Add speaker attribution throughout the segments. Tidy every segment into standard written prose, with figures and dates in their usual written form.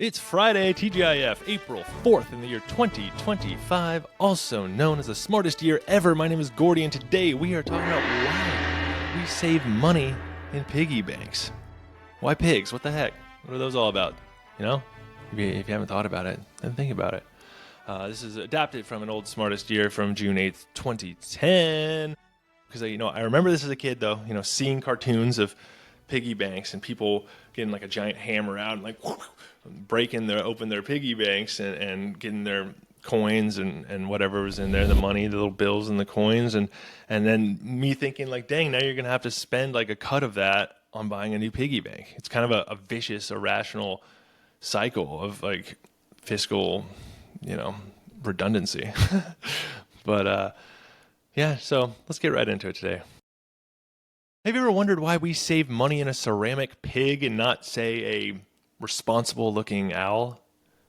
Speaker 1: It's Friday, TGIF, April 4th in the year 2025, also known as the smartest year ever. My name is Gordy, and today we are talking about why we save money in piggy banks. Why pigs? What the heck? What are those all about? You know, if you haven't thought about it, then think about it. This is adapted from an old smartest year from June 8th, 2010. Because, I remember this as a kid, though, seeing cartoons of piggy banks and people getting like a giant hammer out and like open their piggy banks and getting their coins and whatever was in there, the money, the little bills and the coins, and then me thinking like, dang, now you're gonna have to spend like a cut of that on buying a new piggy bank. It's kind of a vicious, irrational cycle of like fiscal, redundancy. But yeah, so let's get right into it today. Have you ever wondered why we save money in a ceramic pig and not, say, a responsible-looking owl?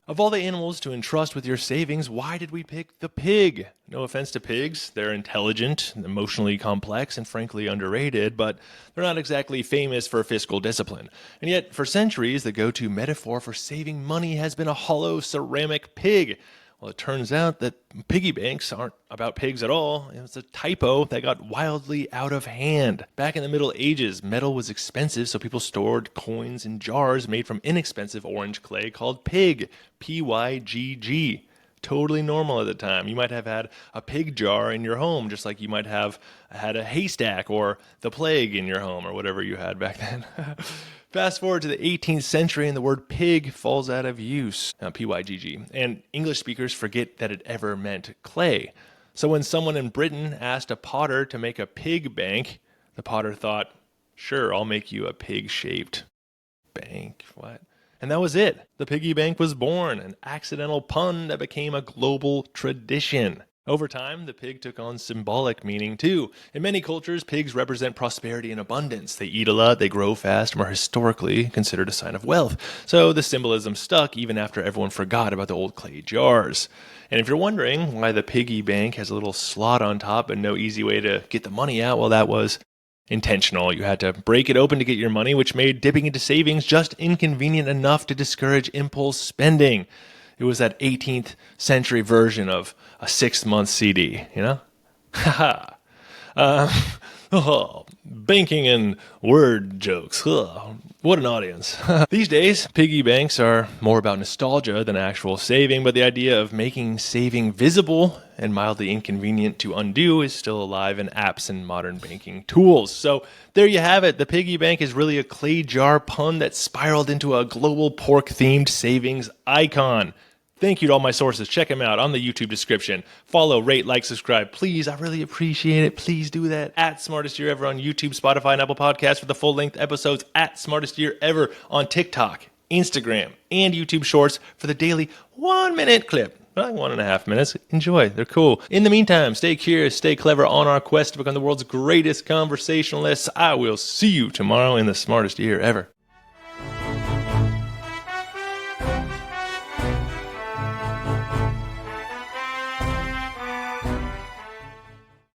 Speaker 1: Of all the animals to entrust with your savings, why did we pick the pig? No offense to pigs. They're intelligent, emotionally complex, and frankly underrated, but they're not exactly famous for fiscal discipline. And yet, for centuries, the go-to metaphor for saving money has been a hollow ceramic pig. Well, it turns out that piggy banks aren't about pigs at all. It's a typo that got wildly out of hand. Back in the Middle Ages, metal was expensive, so people stored coins in jars made from inexpensive orange clay called pygg, P-Y-G-G. Totally normal at the time. You might have had a pig jar in your home, just like you might have had a haystack or the plague in your home or whatever you had back then. Fast forward to the 18th century and the word pig falls out of use, P-Y-G-G, and English speakers forget that it ever meant clay. So when someone in Britain asked a potter to make a pig bank, the potter thought, sure, I'll make you a pig-shaped bank. What? And that was it. The piggy bank was born, an accidental pun that became a global tradition. Over time, the pig took on symbolic meaning too. In many cultures, pigs represent prosperity and abundance. They eat a lot, they grow fast, and were historically considered a sign of wealth. So the symbolism stuck even after everyone forgot about the old clay jars. And if you're wondering why the piggy bank has a little slot on top and no easy way to get the money out, well, that was intentional. You had to break it open to get your money, which made dipping into savings just inconvenient enough to discourage impulse spending. It was that 18th century version of a 6-month CD, Haha. Banking and word jokes. What an audience. These days, piggy banks are more about nostalgia than actual saving, but the idea of making saving visible and mildly inconvenient to undo is still alive in apps and modern banking tools. So there you have it. The piggy bank is really a clay jar pun that spiraled into a global pork-themed savings icon. Thank you to all my sources. Check them out on the YouTube description. Follow, rate, like, subscribe. Please, I really appreciate it. Please do that. At Smartest Year Ever on YouTube, Spotify, and Apple Podcasts for the full-length episodes. At Smartest Year Ever on TikTok, Instagram, and YouTube Shorts for the daily 1-minute clip. 1.5 minutes. Enjoy. They're cool. In the meantime, stay curious, stay clever on our quest to become the world's greatest conversationalists. I will see you tomorrow in the Smartest Year Ever.